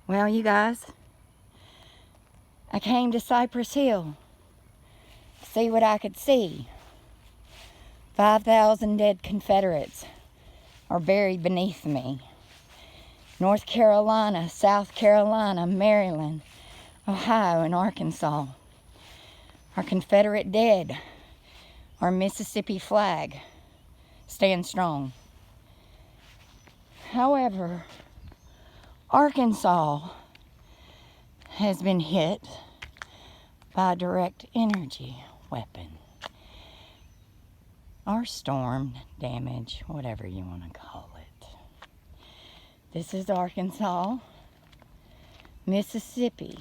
Well, you guys, I came to Cypress Hill to see what I could see. 5,000 dead Confederates are buried beneath me. North Carolina, South Carolina, Maryland, Ohio, and Arkansas. Our Confederate dead. Our Mississippi flag stands strong. However, Arkansas has been hit by a direct energy weapon. Or storm damage, whatever you want to call it. This is Arkansas, Mississippi.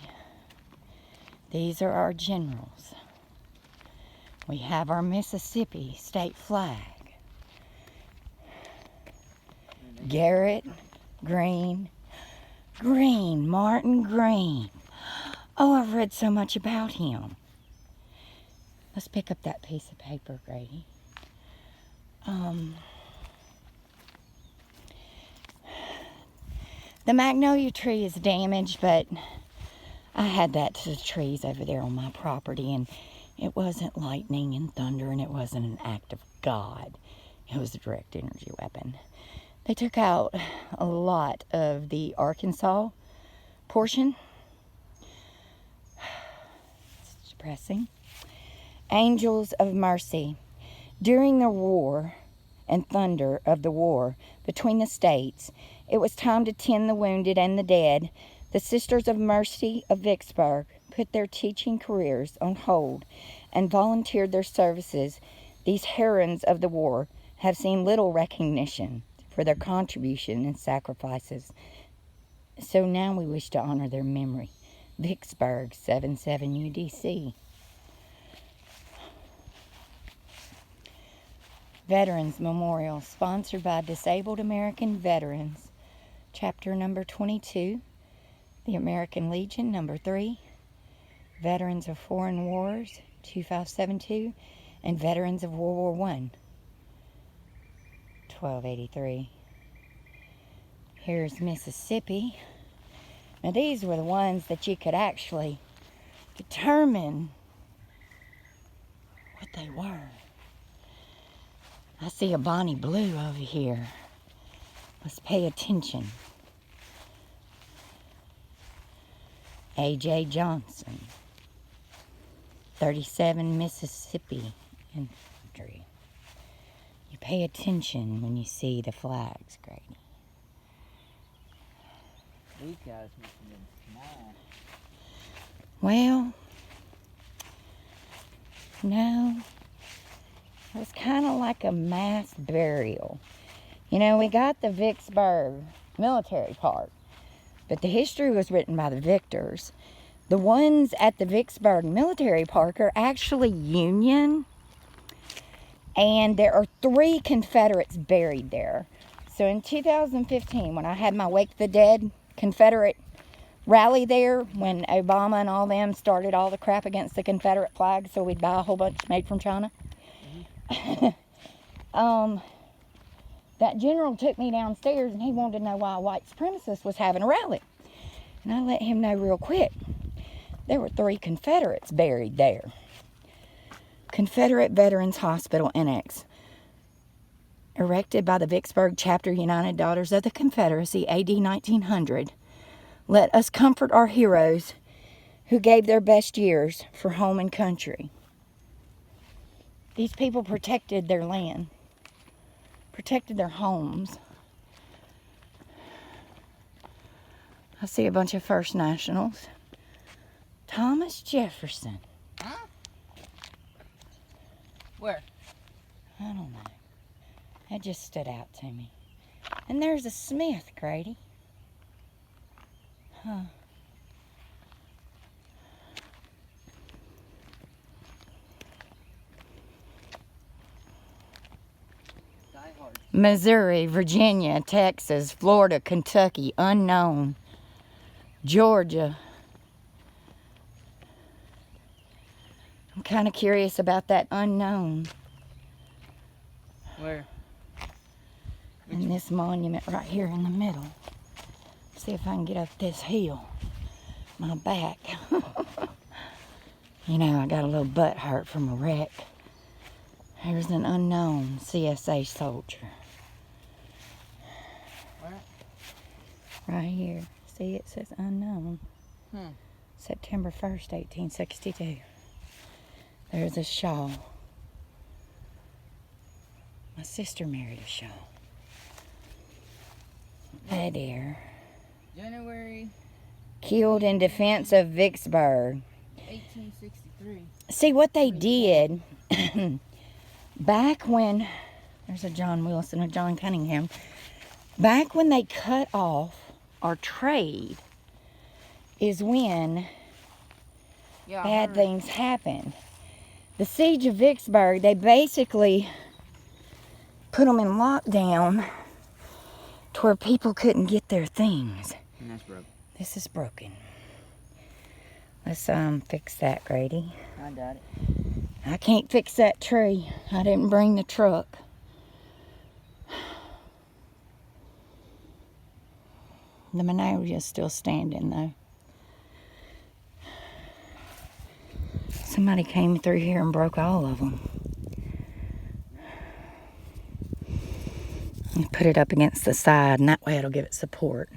These are our generals. We have our Mississippi state flag. Garrett Green, Martin Green. Oh, I've read so much about him. Let's pick up that piece of paper, Grady. The magnolia tree is damaged, but I had that to the trees over there on my property, and it wasn't lightning and thunder, and it wasn't an act of God. It was a direct energy weapon. They took out a lot of the Arkansas portion. It's depressing. Angels of Mercy. During the roar and thunder of the war between the states, it was time to tend the wounded and the dead. The Sisters of Mercy of Vicksburg put their teaching careers on hold and volunteered their services. These heroines of the war have seen little recognition for their contribution and sacrifices. So now we wish to honor their memory. Vicksburg, 77 UDC. Veterans Memorial, sponsored by Disabled American Veterans. Chapter number 22, the American Legion, number 3, Veterans of Foreign Wars, 2572, and Veterans of World War I, 1283. Here's Mississippi. Now these were the ones that you could actually determine what they were. I see a Bonnie Blue over here. Let's pay attention. A.J. Johnson, 37 Mississippi Infantry. You pay attention when you see the flags, Grady. These guys must have been small. Well, no. It was kind of like a mass burial. You know, we got the Vicksburg Military Park, but the history was written by the victors. The ones at the Vicksburg Military Park are actually Union, and there are 3 Confederates buried there. So in 2015, when I had my Wake the Dead Confederate rally there, when Obama and all them started all the crap against the Confederate flag, so we'd buy a whole bunch made from China. That general took me downstairs and he wanted to know why a white supremacist was having a rally. And I let him know real quick. There were 3 Confederates buried there. Confederate Veterans Hospital Annex, erected by the Vicksburg Chapter United Daughters of the Confederacy, AD 1900. Let us comfort our heroes who gave their best years for home and country. These people protected their land, protected their homes. I see a bunch of First Nationals. Thomas Jefferson. Huh? Where? I don't know. That just stood out to me. And there's a Smith, Grady. Huh. Missouri, Virginia, Texas, Florida, Kentucky, unknown. Georgia. I'm kind of curious about that unknown. Where? And this monument right here in the middle. See if I can get up this hill. My back. You know, I got a little butt hurt from a wreck. Here's an unknown CSA soldier. Where? Right here. See, it says unknown. Hmm. September 1st, 1862. There's a shawl. My sister married a shawl. Hey there. January Killed in defense of Vicksburg. 1863. See what they did back when, there's a John Wilson, a John Cunningham. Back when they cut off our trade is when bad things happen. The siege of Vicksburg, they basically put them in lockdown to where people couldn't get their things. And that's broke. This is broken. Let's fix that, Grady. I got it. I can't fix that tree. I didn't bring the truck. The magnolia's still standing though. Somebody came through here and broke all of them. And put it up against the side, and that way it'll give it support.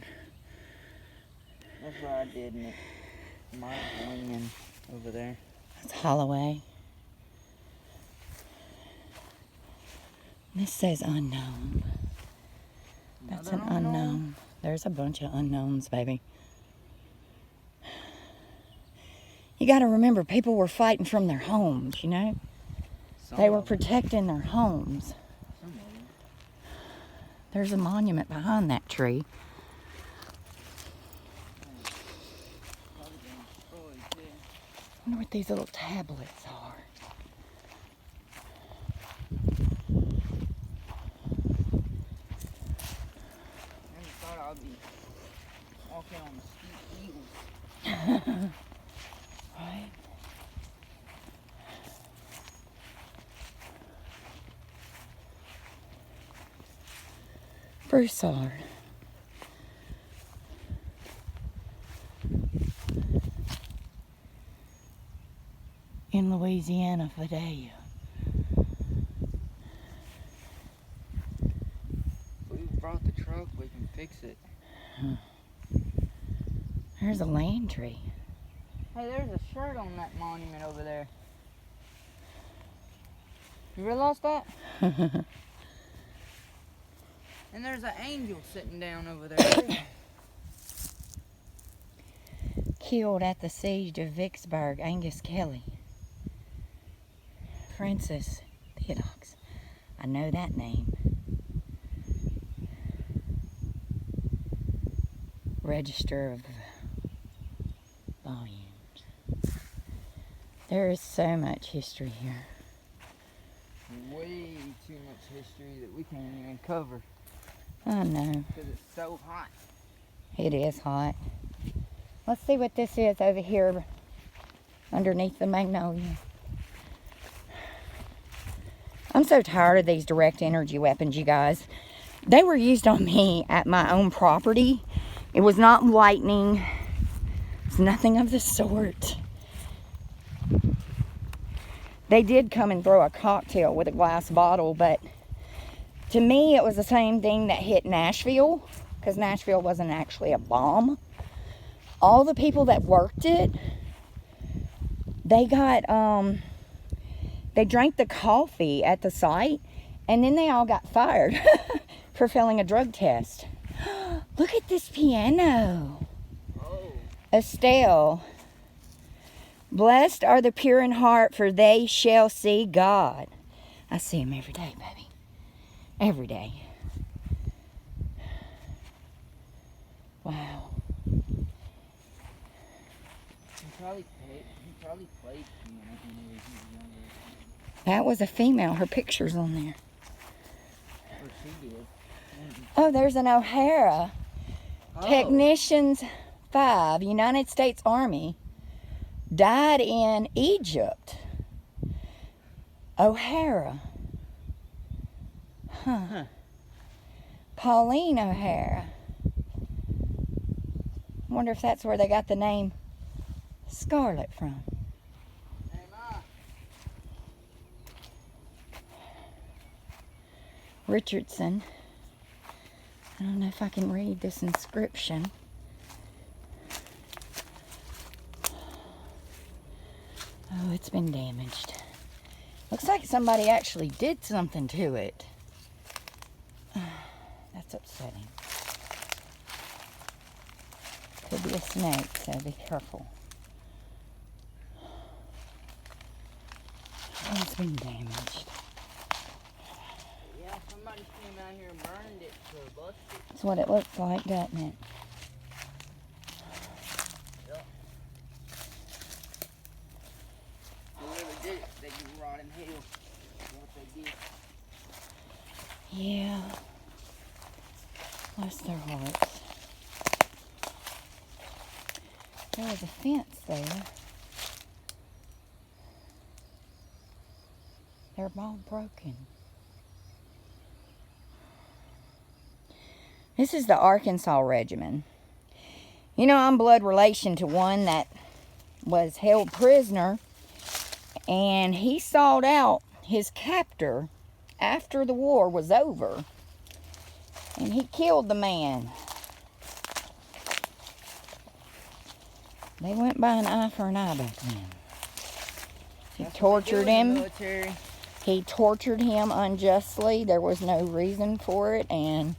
That's what I did, and it might going in over there. That's Holloway. This says unknown. That's an unknown. There's a bunch of unknowns, baby. You got to remember, people were fighting from their homes, you know? They were protecting their homes. Some of them. There's a monument behind that tree. Probably been destroyed, too. I wonder what these little tablets are. Never thought I'd be walking on steep heels. Right? Broussard. In Louisiana, Vidalia. If we brought the truck, we can fix it. There's a land tree. Hey, there's a shirt on that monument over there. You realize that? And there's an angel sitting down over there, too. Killed at the siege of Vicksburg, Angus Kelly. Francis Theodox. I know that name. Register of Volumes. There is so much history here. Way too much history that we can't even cover. I know. Because it's so hot. It is hot. Let's see what this is over here underneath the magnolia. I'm so tired of these direct energy weapons, you guys. They were used on me at my own property. It was not lightning. It's nothing of the sort. They did come and throw a cocktail with a glass bottle, but to me it was the same thing that hit Nashville, because Nashville wasn't actually a bomb. All the people that worked it, they got, they drank the coffee at the site, and then they all got fired for failing a drug test. Look at this piano. Oh. Estelle. Blessed are the pure in heart, for they shall see God. I see him every day, baby. Every day. Wow. He probably played piano when he was younger. That was a female. Her picture's on there. Or she did. Oh, there's an O'Hara. Oh. Technicians 5, United States Army. Died in Egypt. O'Hara. Huh. Pauline O'Hara. I wonder if that's where they got the name Scarlet from. Hey, Ma. Richardson. I don't know if I can read this inscription. Oh, it's been damaged. Looks like somebody actually did something to it. That's upsetting. Could be a snake, so be careful. Oh, it's been damaged. Yeah, somebody came out here and burned it to bust it. That's what it looks like, doesn't it? Yep. Whoever did it, they can rot in hell for what they did. Yeah. Bless their hearts. There was a fence there. They're all broken. This is the Arkansas Regiment. You know, I'm blood relation to one that was held prisoner, and he sought out his captor after the war was over, and he killed the man. They went by an eye for an eye back then. He tortured him. He tortured him unjustly. There was no reason for it, and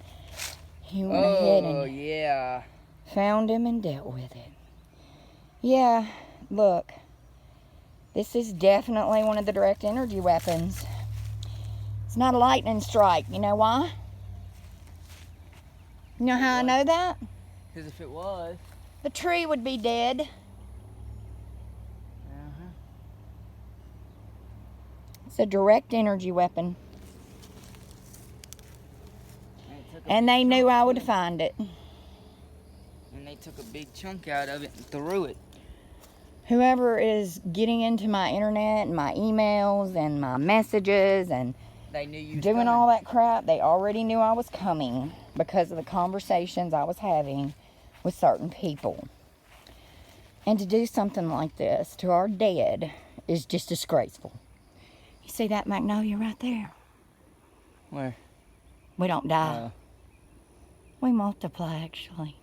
he went ahead and found him and dealt with it. Yeah, look. This is definitely one of the direct energy weapons. It's not a lightning strike. You know why? You know how I know that? Because if it was... The tree would be dead. It's a direct energy weapon. And they knew I would find it. And they took a big chunk out of it and threw it. Whoever is getting into my internet and my emails and my messages and they knew you doing all that crap, they already knew I was coming because of the conversations I was having with certain people. And to do something like this to our dead is just disgraceful. You see that magnolia right there? Where? We don't die. We multiply, actually.